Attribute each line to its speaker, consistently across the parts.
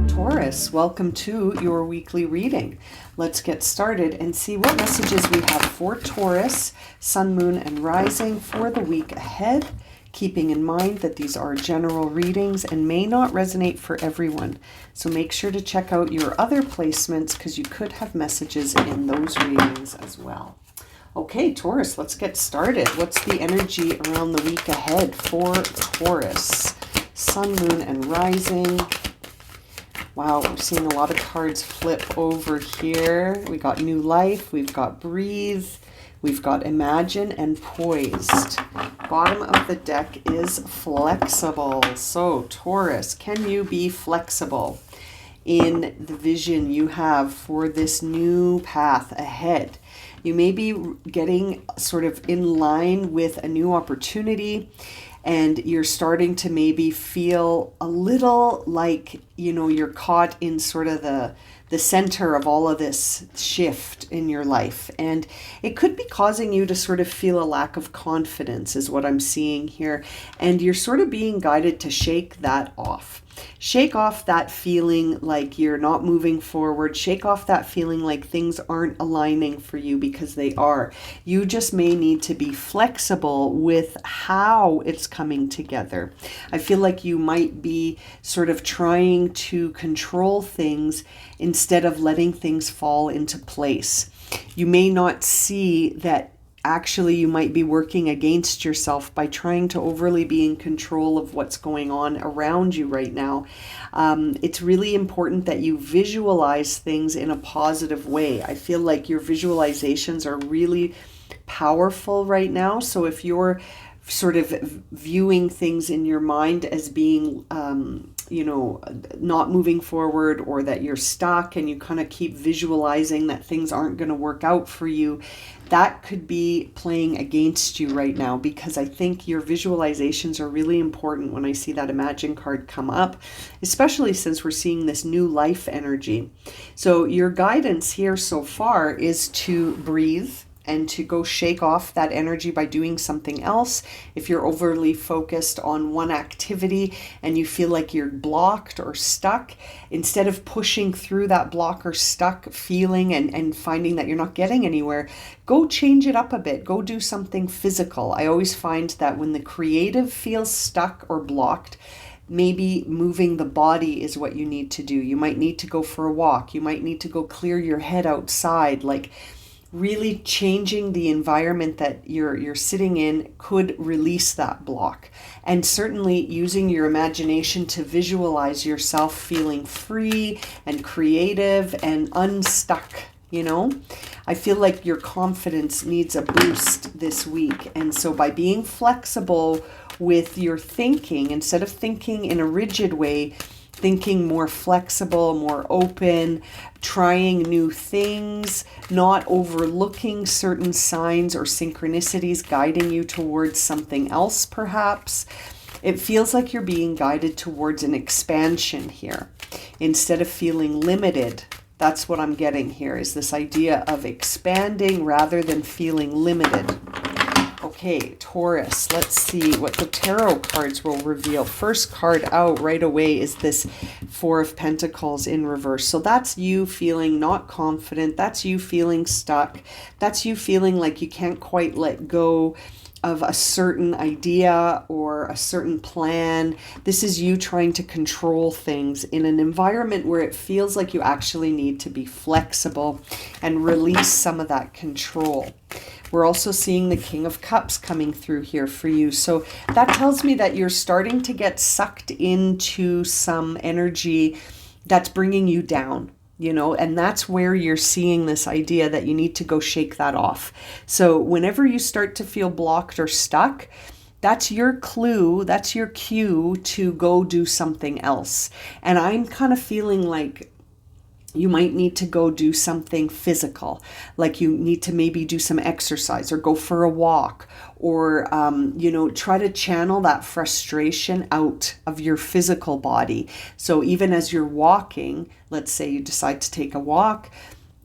Speaker 1: Taurus, welcome to your weekly reading. Let's get started and see what messages we have for Taurus, Sun, Moon, and Rising for the week ahead, keeping in mind that these are general readings and may not resonate for everyone. So make sure to check out your other placements because you could have messages in those readings as well. Okay, Taurus, let's get started. What's the energy around the week ahead for Taurus? Sun, Moon, and Rising. Wow, we're seeing a lot of cards flip over here. We got New Life, we've got Breathe, we've got Imagine, and Poised. Bottom of the deck is Flexible. So, Taurus, can you be flexible in the vision you have for this new path ahead? You may be getting sort of in line with a new opportunity, and you're starting to maybe feel a little like, you're caught in sort of the center of all of this shift in your life. And it could be causing you to sort of feel a lack of confidence is what I'm seeing here. And you're sort of being guided to shake that off. Shake off that feeling like you're not moving forward. Shake off that feeling like things aren't aligning for you, because they are. You just may need to be flexible with how it's coming together. I feel like you might be sort of trying to control things instead of letting things fall into place. You may not see that actually you might be working against yourself by trying to overly be in control of what's going on around you right now. It's really important that you visualize things in a positive way. I feel like your visualizations are really powerful right now. So if you're sort of viewing things in your mind as being not moving forward, or that you're stuck and you kind of keep visualizing that things aren't going to work out for you, that could be playing against you right now, because I think your visualizations are really important when I see that Imagine card come up, especially since we're seeing this new life energy. So your guidance here so far is to breathe and to go shake off that energy by doing something else. If you're overly focused on one activity and you feel like you're blocked or stuck, instead of pushing through that block or stuck feeling and finding that you're not getting anywhere, go change it up a bit. Go do something physical. I always find that when the creative feels stuck or blocked, maybe moving the body is what you need to do. You might need to go for a walk. You might need to go clear your head outside. Like, really changing the environment that you're sitting in could release that block. And certainly using your imagination to visualize yourself feeling free and creative and unstuck. I feel like your confidence needs a boost this week. And so by being flexible with your thinking, instead of thinking in a rigid way, thinking more flexible, more open, trying new things, not overlooking certain signs or synchronicities guiding you towards something else perhaps. It feels like you're being guided towards an expansion here instead of feeling limited. That's what I'm getting here, is this idea of expanding rather than feeling limited. Okay, Taurus, let's see what the tarot cards will reveal. First card out right away is this Four of Pentacles in reverse. So that's you feeling not confident. That's you feeling stuck. That's you feeling like you can't quite let go of a certain idea or a certain plan. This is you trying to control things in an environment where it feels like you actually need to be flexible and release some of that control. We're also seeing the King of Cups coming through here for you. So that tells me that you're starting to get sucked into some energy that's bringing you down. And that's where you're seeing this idea that you need to go shake that off. So whenever you start to feel blocked or stuck, that's your clue, that's your cue to go do something else. And I'm kind of feeling like you might need to go do something physical, like you need to maybe do some exercise or go for a walk or, try to channel that frustration out of your physical body. So even as you're walking, let's say you decide to take a walk,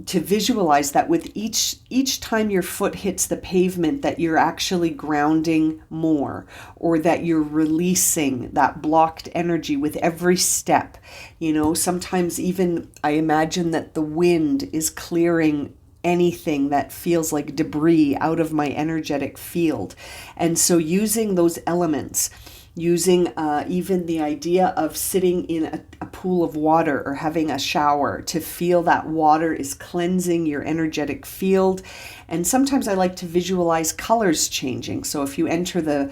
Speaker 1: to visualize that with each time your foot hits the pavement, that you're actually grounding more, or that you're releasing that blocked energy with every step. You know, sometimes even I imagine that the wind is clearing anything that feels like debris out of my energetic field. And so using those elements, using even the idea of sitting in a pool of water or having a shower to feel that water is cleansing your energetic field. And sometimes I like to visualize colors changing. So if you enter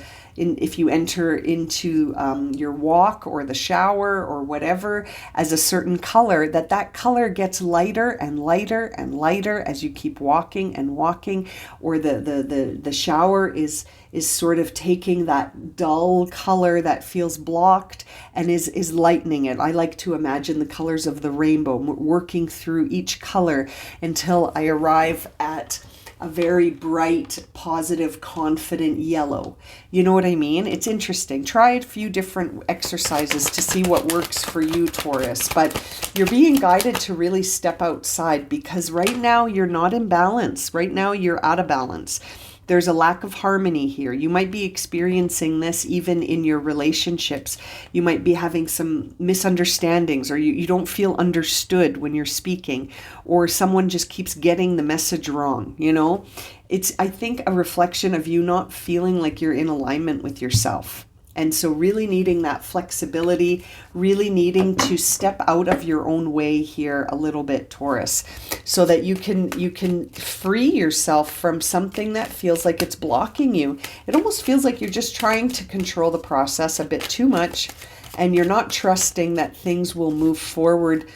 Speaker 1: into your walk or the shower or whatever as a certain color, that color gets lighter and lighter and lighter as you keep walking and walking, or the shower is sort of taking that dull color that feels blocked and is lightening it. I like to imagine the colors of the rainbow, working through each color until I arrive at a very bright, positive, confident yellow. You know what I mean? It's interesting. Try a few different exercises to see what works for you, Taurus. But you're being guided to really step outside, because right now you're not in balance. Right now you're out of balance. There's a lack of harmony here. You might be experiencing this even in your relationships. You might be having some misunderstandings, or you don't feel understood when you're speaking, or someone just keeps getting the message wrong, you know? It's, I think, a reflection of you not feeling like you're in alignment with yourself. And so really needing that flexibility, really needing to step out of your own way here a little bit, Taurus, so that you can free yourself from something that feels like it's blocking you. It almost feels like you're just trying to control the process a bit too much, and you're not trusting that things will move forward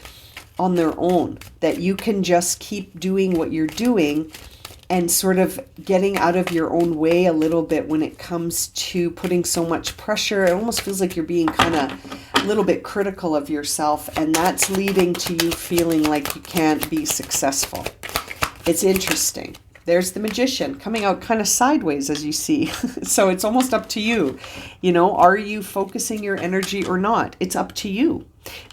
Speaker 1: on their own, that you can just keep doing what you're doing and sort of getting out of your own way a little bit when it comes to putting so much pressure. It almost feels like you're being kind of a little bit critical of yourself, and that's leading to you feeling like you can't be successful. It's interesting. There's the Magician coming out kind of sideways, as you see. So it's almost up to you. You know, are you focusing your energy or not? It's up to you.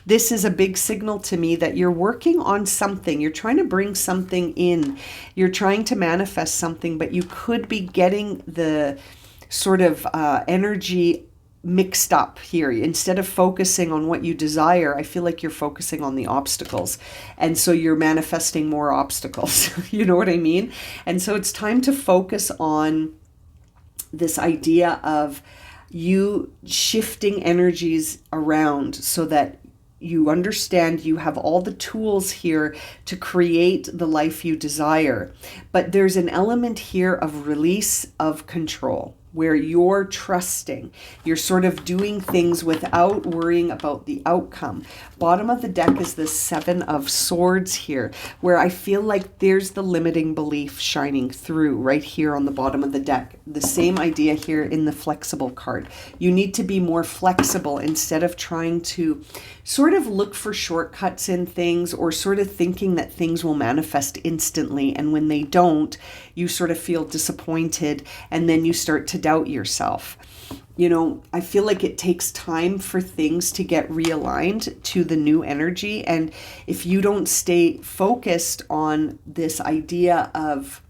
Speaker 1: This is a big signal to me that you're working on something. You're trying to bring something in. You're trying to manifest something, but you could be getting the sort of energy mixed up here. Instead of focusing on what you desire, I feel like you're focusing on the obstacles. And so you're manifesting more obstacles. You know what I mean? And so it's time to focus on this idea of you shifting energies around so that you understand you have all the tools here to create the life you desire. But there's an element here of release of control, where you're trusting. You're sort of doing things without worrying about the outcome. Bottom of the deck is the Seven of Swords here, where I feel like there's the limiting belief shining through right here on the bottom of the deck. The same idea here in the flexible card. You need to be more flexible instead of trying to sort of look for shortcuts in things, or sort of thinking that things will manifest instantly. And when they don't, you sort of feel disappointed, and then you start to doubt yourself. You know, I feel like it takes time for things to get realigned to the new energy. And if you don't stay focused on this idea of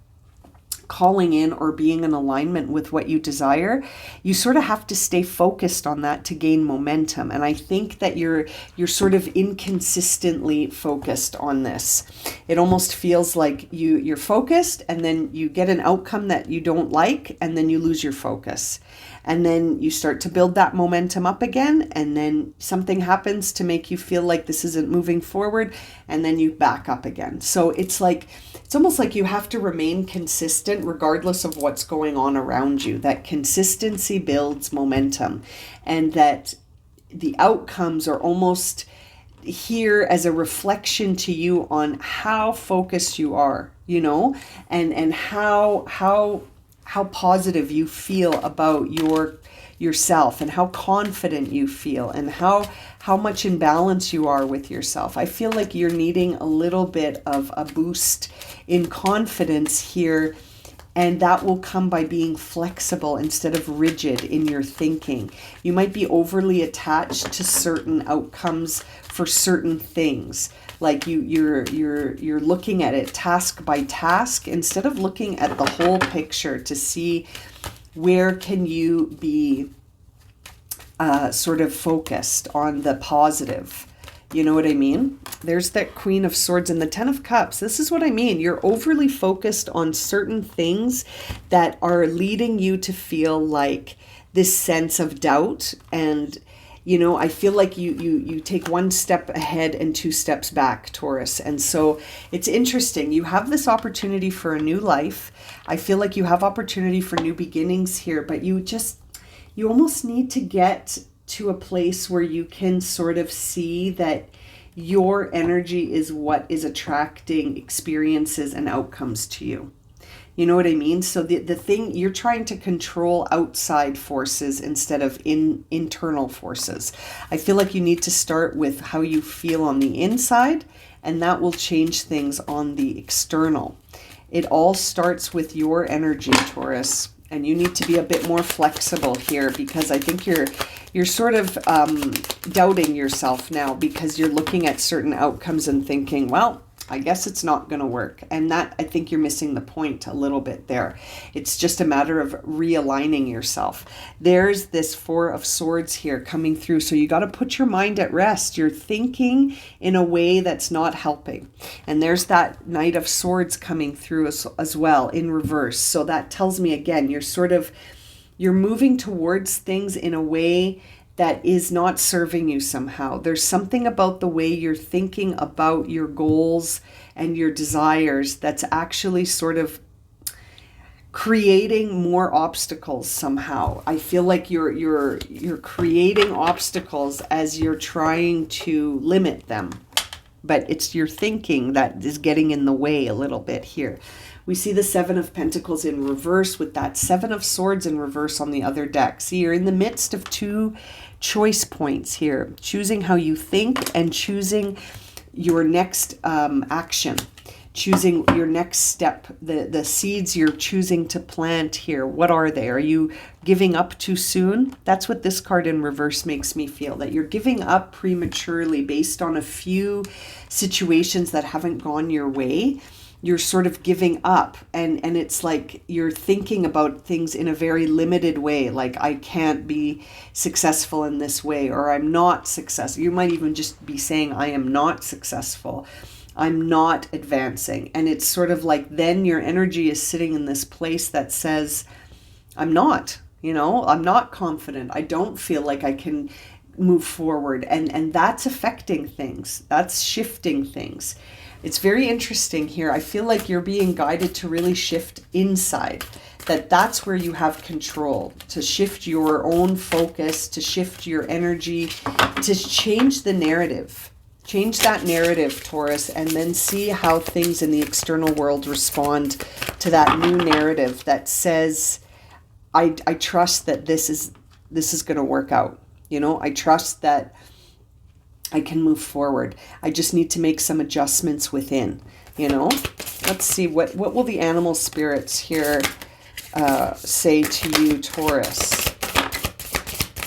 Speaker 1: calling in or being in alignment with what you desire, you sort of have to stay focused on that to gain momentum. And I think that you're sort of inconsistently focused on this. It almost feels like you're focused, and then you get an outcome that you don't like, and then you lose your focus. And then you start to build that momentum up again, and then something happens to make you feel like this isn't moving forward, and then you back up again. So it's almost like you have to remain consistent regardless of what's going on around you. That consistency builds momentum, and that the outcomes are almost here as a reflection to you on how focused you are, you know, and how positive you feel about yourself, and how confident you feel, and how much in balance you are with yourself. I feel like you're needing a little bit of a boost in confidence here, and that will come by being flexible instead of rigid in your thinking. You might be overly attached to certain outcomes for certain things. Like you're looking at it task by task instead of looking at the whole picture to see where can you be sort of focused on the positive. You know what I mean? There's that Queen of Swords and the Ten of Cups. This is what I mean. You're overly focused on certain things that are leading you to feel like this sense of doubt. And, you know, I feel like you take one step ahead and two steps back, Taurus. And so it's interesting. You have this opportunity for a new life. I feel like you have opportunity for new beginnings here, but you almost need to get to a place where you can sort of see that your energy is what is attracting experiences and outcomes to you. You know what I mean? So the thing, you're trying to control outside forces instead of internal forces. I feel like you need to start with how you feel on the inside, and that will change things on the external. It all starts with your energy, Taurus. And you need to be a bit more flexible here, because I think you're sort of doubting yourself now because you're looking at certain outcomes and thinking, well, I guess it's not going to work. And that, I think you're missing the point a little bit there. It's just a matter of realigning yourself. There's this Four of Swords here coming through. So you got to put your mind at rest. You're thinking in a way that's not helping. And there's that Knight of Swords coming through as well in reverse. So that tells me, again, you're moving towards things in a way that is not serving you somehow. There's something about the way you're thinking about your goals and your desires that's actually sort of creating more obstacles somehow. I feel like you're creating obstacles as you're trying to limit them. But it's your thinking that is getting in the way a little bit here. We see the Seven of Pentacles in reverse with that Seven of Swords in reverse on the other deck. See, you're in the midst of two choice points here, choosing how you think and choosing your next action, choosing your next step, the seeds you're choosing to plant here. What are they? Are you giving up too soon? That's what this card in reverse makes me feel, that you're giving up prematurely based on a few situations that haven't gone your way. You're sort of giving up, and it's like you're thinking about things in a very limited way, like I can't be successful in this way, or I'm not successful. You might even just be saying I am not successful, I'm not advancing. And it's sort of like then your energy is sitting in this place that says I'm not, I'm not confident. I don't feel like I can move forward, and that's affecting things, that's shifting things. It's very interesting here. I feel like you're being guided to really shift inside, that's where you have control, to shift your own focus, to shift your energy, to change the narrative. Change that narrative, Taurus, and then see how things in the external world respond to that new narrative that says, I trust that this is going to work out. I trust that I can move forward. I just need to make some adjustments within, Let's see, what will the animal spirits here say to you, Taurus?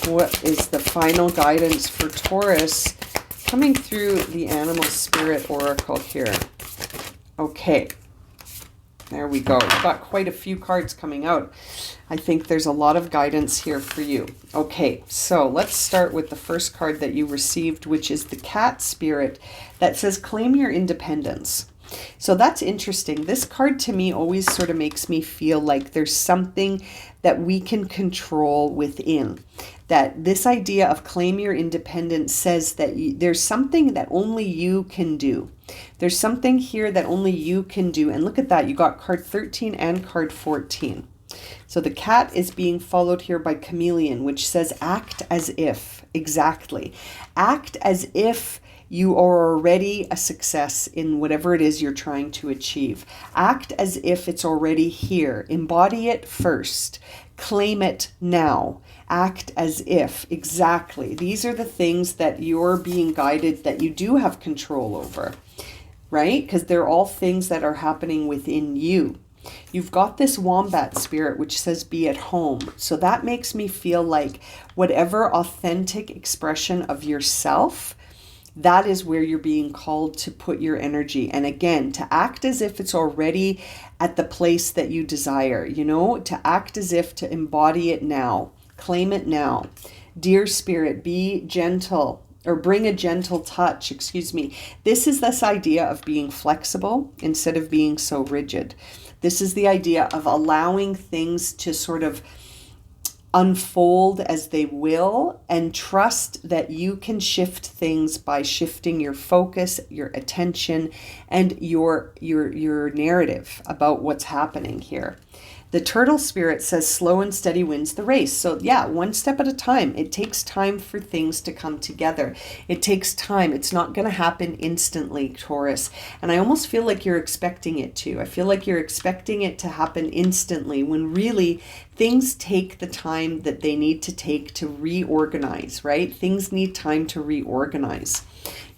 Speaker 1: What is the final guidance for Taurus coming through the animal spirit oracle here? Okay. There we go. We've got quite a few cards coming out. I think there's a lot of guidance here for you. Okay, so let's start with the first card that you received, which is the cat spirit that says claim your independence. So that's interesting. This card to me always sort of makes me feel like there's something that we can control within. That this idea of claim your independence says that there's something that only you can do. There's something here that only you can do. And look at that. You got card 13 and card 14. So the cat is being followed here by chameleon, which says act as if. Exactly. Act as if you are already a success in whatever it is you're trying to achieve. Act as if it's already here. Embody it first. Claim it now. Act as if. Exactly. These are the things that you're being guided, that you do have control over, right? Because they're all things that are happening within you. You've got this wombat spirit, which says be at home. So that makes me feel like whatever authentic expression of yourself that is where you're being called to put your energy. And again, to act as if it's already at the place that you desire, to act as if to embody it now, claim it now. Dear Spirit, be gentle, or bring a gentle touch, This is this idea of being flexible instead of being so rigid. This is the idea of allowing things to sort of unfold as they will, and trust that you can shift things by shifting your focus, your attention, and your narrative about what's happening here. The turtle spirit says slow and steady wins the race. So yeah, one step at a time. It takes time for things to come together. It takes time. It's not going to happen instantly, Taurus. And I almost feel like you're expecting it to. I feel like you're expecting it to happen instantly, when really things take the time that they need to take to reorganize, right? Things need time to reorganize.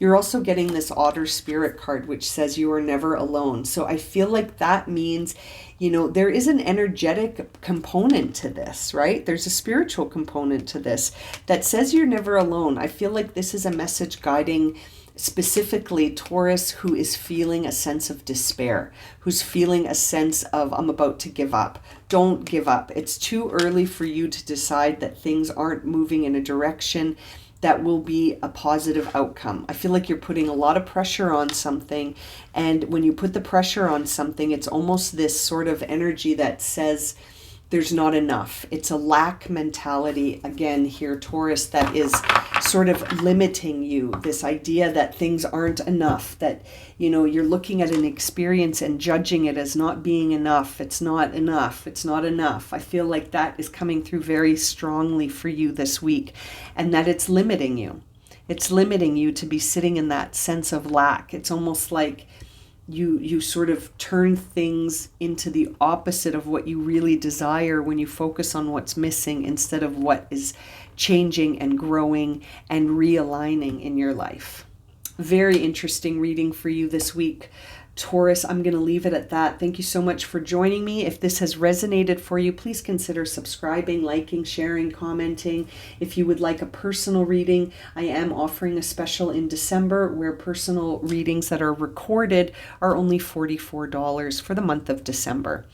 Speaker 1: You're also getting this otter spirit card, which says you are never alone. So I feel like that means, there is an energetic component to this, right? There's a spiritual component to this that says you're never alone. I feel like this is a message guiding specifically Taurus, who is feeling a sense of despair, who's feeling a sense of, I'm about to give up. Don't give up. It's too early for you to decide that things aren't moving in a direction that will be a positive outcome. I feel like you're putting a lot of pressure on something. And when you put the pressure on something, it's almost this sort of energy that says there's not enough. It's a lack mentality again here, Taurus, that is sort of limiting you. This idea that things aren't enough, that, you're looking at an experience and judging it as not being enough. It's not enough. It's not enough. I feel like that is coming through very strongly for you this week, and that it's limiting you. It's limiting you to be sitting in that sense of lack. It's almost like you sort of turn things into the opposite of what you really desire when you focus on what's missing instead of what is changing and growing and realigning in your life. Very interesting reading for you this week, Taurus. I'm going to leave it at that. Thank you so much for joining me. If this has resonated for you, please consider subscribing, liking, sharing, commenting. If you would like a personal reading, I am offering a special in December where personal readings that are recorded are only $44 for the month of December.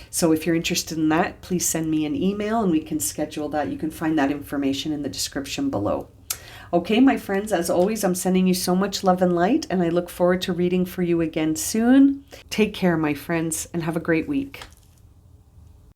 Speaker 1: So if you're interested in that, please send me an email and we can schedule that. You can find that information in the description below. Okay, my friends, as always, I'm sending you so much love and light, and I look forward to reading for you again soon. Take care, my friends, and have a great week.